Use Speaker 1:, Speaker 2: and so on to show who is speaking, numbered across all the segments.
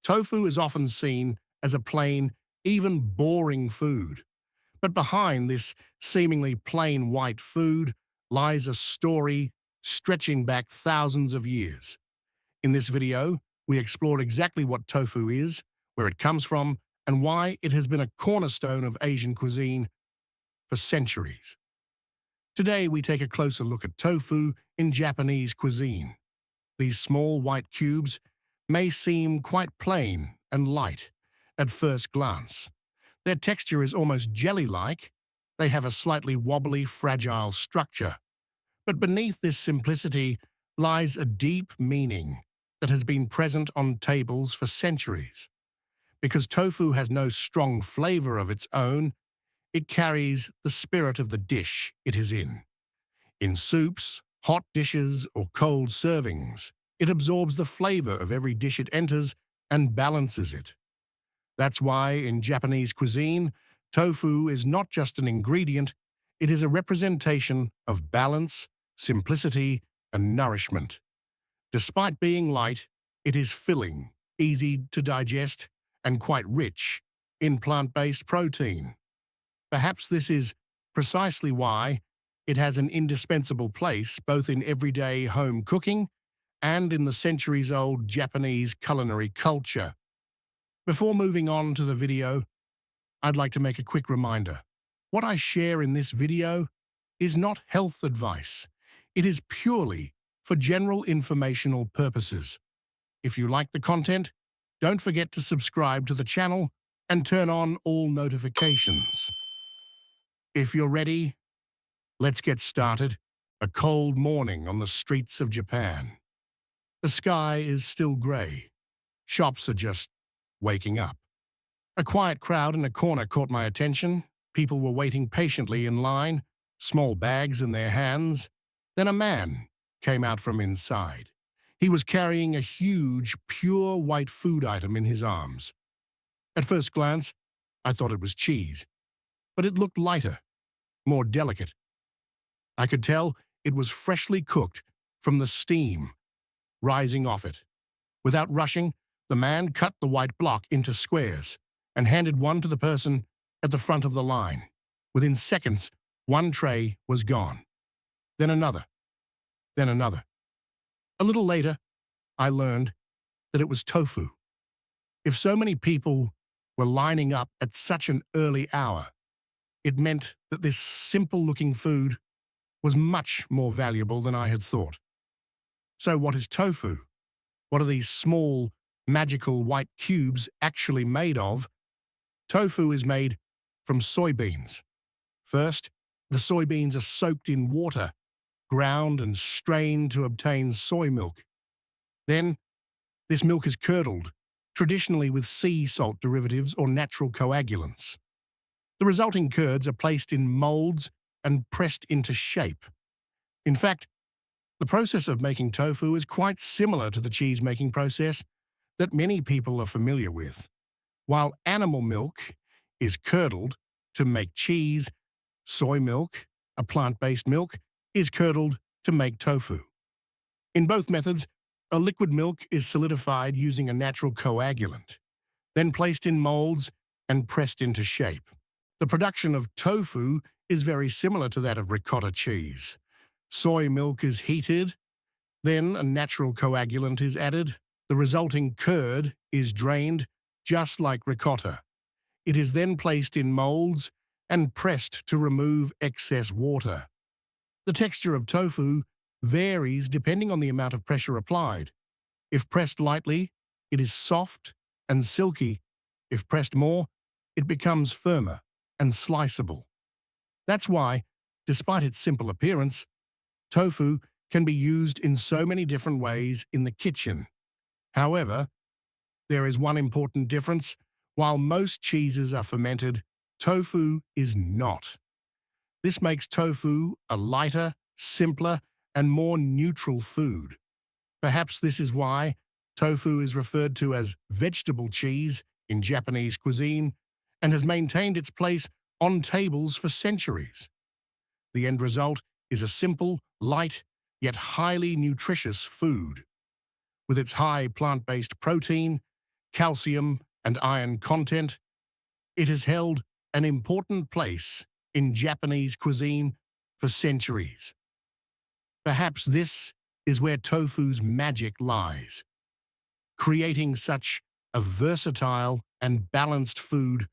Speaker 1: Tofu is often seen as a plain, even boring food. But behind this seemingly plain white food lies a story stretching back thousands of years. In this video, we explore exactly what tofu is, where it comes from, and why it has been a cornerstone of Asian cuisine for centuries. Today, we take a closer look at tofu in Japanese cuisine. These small white cubes may seem quite plain and light at first glance. Their texture is almost jelly-like. They have a slightly wobbly, fragile structure. But beneath this simplicity lies a deep meaning that has been present on tables for centuries. Because tofu has no strong flavor of its own, it carries the spirit of the dish it is in. In soups, hot dishes, or cold servings, it absorbs the flavor of every dish it enters and balances it. That's why, in Japanese cuisine, tofu is not just an ingredient, it is a representation of balance, simplicity, and nourishment. Despite being light, it is filling, easy to digest, and quite rich in plant-based protein. Perhaps this is precisely why it has an indispensable place both in everyday home cooking and in the centuries-old Japanese culinary culture. Before moving on to the video, I'd like to make a quick reminder. What I share in this video is not health advice. It is purely for general informational purposes. If you like the content, don't forget to subscribe to the channel and turn on all notifications. If you're ready, let's get started. A cold morning on the streets of Japan. The sky is still grey. Shops are just waking up. A quiet crowd in a corner caught my attention. People were waiting patiently in line, small bags in their hands. Then a man came out from inside. He was carrying a huge, pure white food item in his arms. At first glance, I thought it was cheese, but it looked lighter, more delicate. I could tell it was freshly cooked from the steam rising off it. Without rushing, the man cut the white block into squares and handed one to the person at the front of the line. Within seconds, one tray was gone. Then another. Then another. A little later, I learned that it was tofu. If so many people were lining up at such an early hour, it meant that this simple-looking food was much more valuable than I had thought. So what is tofu? What are these small, magical white cubes actually made of? Tofu is made from soybeans. First, the soybeans are soaked in water, ground and strained to obtain soy milk. Then, this milk is curdled, traditionally with sea salt derivatives or natural coagulants. The resulting curds are placed in molds and pressed into shape. In fact, the process of making tofu is quite similar to the cheese-making process that many people are familiar with. While animal milk is curdled to make cheese, soy milk, a plant-based milk, is curdled to make tofu. In both methods, a liquid milk is solidified using a natural coagulant, then placed in molds and pressed into shape. The production of tofu is very similar to that of ricotta cheese. Soy milk is heated, then a natural coagulant is added. The resulting curd is drained just like ricotta. It is then placed in molds and pressed to remove excess water. The texture of tofu varies depending on the amount of pressure applied. If pressed lightly, it is soft and silky. If pressed more, it becomes firmer and sliceable. That's why, despite its simple appearance, tofu can be used in so many different ways in the kitchen. However, there is one important difference. While most cheeses are fermented, tofu is not. This makes tofu a lighter, simpler, and more neutral food. Perhaps this is why tofu is referred to as vegetable cheese in Japanese cuisine and has maintained its place on tables for centuries. The end result is a simple, light, yet highly nutritious food. With its high plant-based protein, calcium and iron content, it has held an important place in Japanese cuisine for centuries. Perhaps this is where tofu's magic lies, creating such a versatile and balanced food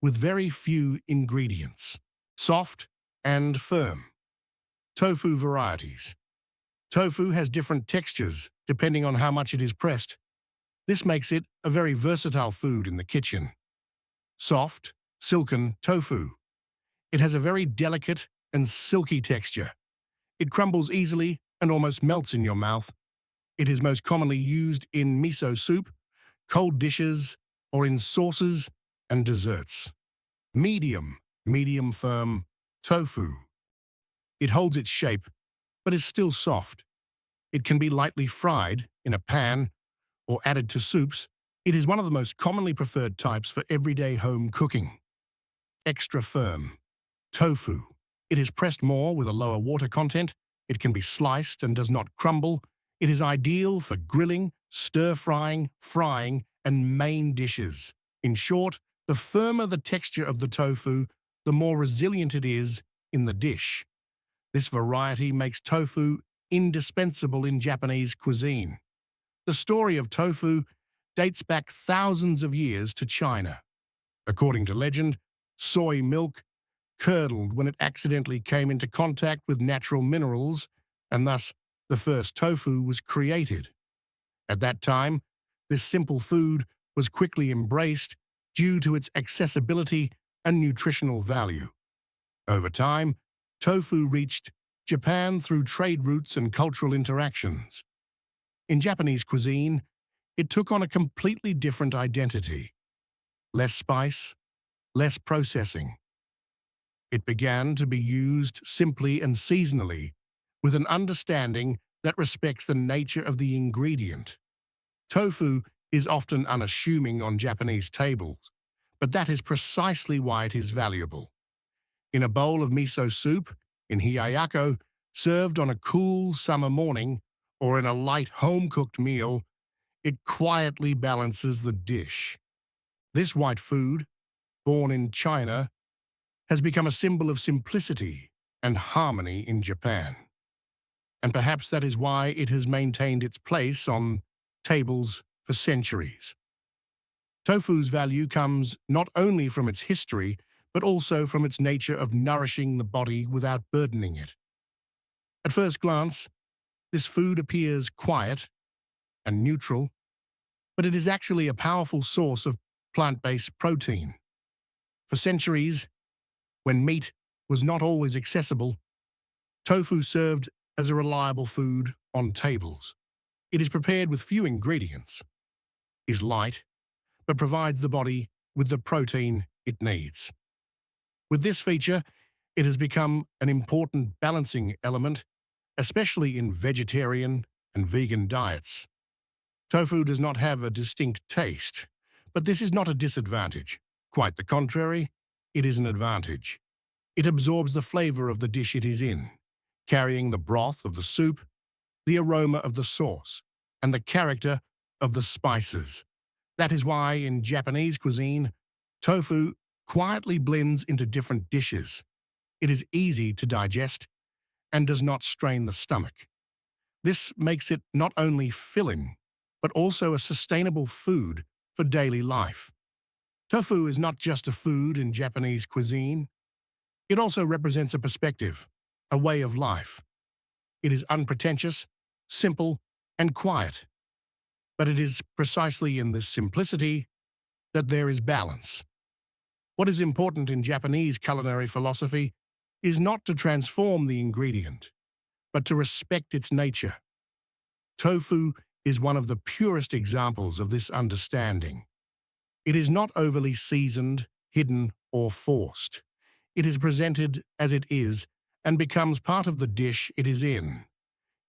Speaker 1: with very few ingredients, soft and firm. Tofu varieties. Tofu has different textures depending on how much it is pressed. This makes it a very versatile food in the kitchen. Soft, silken tofu. It has a very delicate and silky texture. It crumbles easily and almost melts in your mouth. It is most commonly used in miso soup, cold dishes, or in sauces and desserts. Medium firm tofu. It holds its shape, but is still soft. It can be lightly fried in a pan or added to soups. It is one of the most commonly preferred types for everyday home cooking. Extra firm tofu. It is pressed more with a lower water content. It can be sliced and does not crumble. It is ideal for grilling, stir-frying, frying, and main dishes. In short, the firmer the texture of the tofu, the more resilient it is in the dish. This variety makes tofu indispensable in Japanese cuisine. The story of tofu dates back thousands of years to China. According to legend, soy milk curdled when it accidentally came into contact with natural minerals, and thus the first tofu was created. At that time, this simple food was quickly embraced due to its accessibility and nutritional value. Over time, tofu reached Japan through trade routes and cultural interactions. In Japanese cuisine, it took on a completely different identity. Less spice, less processing. It began to be used simply and seasonally, with an understanding that respects the nature of the ingredient. Tofu is often unassuming on Japanese tables, but that is precisely why it is valuable. In a bowl of miso soup, in hiyayakko, served on a cool summer morning, or in a light home-cooked meal, it quietly balances the dish. This white food, born in China, has become a symbol of simplicity and harmony in Japan. And perhaps that is why it has maintained its place on tables for centuries. Tofu's value comes not only from its history, but also from its nature of nourishing the body without burdening it. At first glance, this food appears quiet and neutral, but it is actually a powerful source of plant-based protein. For centuries, when meat was not always accessible, tofu served as a reliable food on tables. It is prepared with few ingredients, is light, but provides the body with the protein it needs. With this feature, it has become an important balancing element, especially in vegetarian and vegan diets. Tofu does not have a distinct taste, but this is not a disadvantage. Quite the contrary, it is an advantage. It absorbs the flavor of the dish it is in, carrying the broth of the soup, the aroma of the sauce, and the character of the spices. That is why, in Japanese cuisine, tofu quietly blends into different dishes. It is easy to digest and does not strain the stomach. This makes it not only filling, but also a sustainable food for daily life. Tofu is not just a food in Japanese cuisine. It also represents a perspective, a way of life. It is unpretentious, simple, and quiet. But it is precisely in this simplicity that there is balance. What is important in Japanese culinary philosophy is not to transform the ingredient, but to respect its nature. Tofu is one of the purest examples of this understanding. It is not overly seasoned, hidden, or forced. It is presented as it is and becomes part of the dish it is in.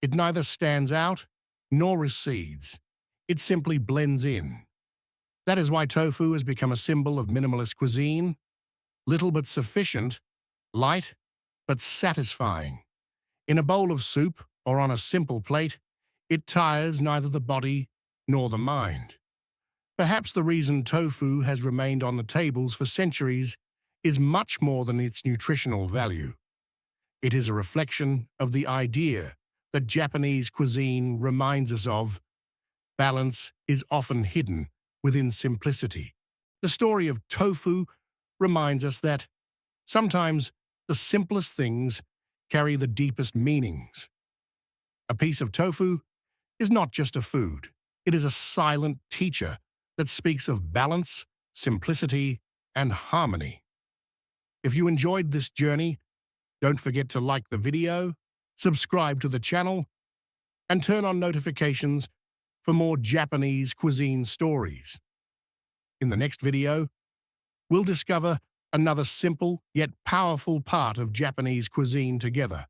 Speaker 1: It neither stands out nor recedes. It simply blends in. That is why tofu has become a symbol of minimalist cuisine, little but sufficient, light but satisfying. In a bowl of soup or on a simple plate, it tires neither the body nor the mind. Perhaps the reason tofu has remained on the tables for centuries is much more than its nutritional value. It is a reflection of the idea that Japanese cuisine reminds us of. Balance is often hidden within simplicity. The story of tofu reminds us that sometimes the simplest things carry the deepest meanings. A piece of tofu is not just a food. It is a silent teacher that speaks of balance, simplicity, and harmony. If you enjoyed this journey, don't forget to like the video, subscribe to the channel, and turn on notifications for more Japanese cuisine stories. In the next video, we'll discover another simple yet powerful part of Japanese cuisine together.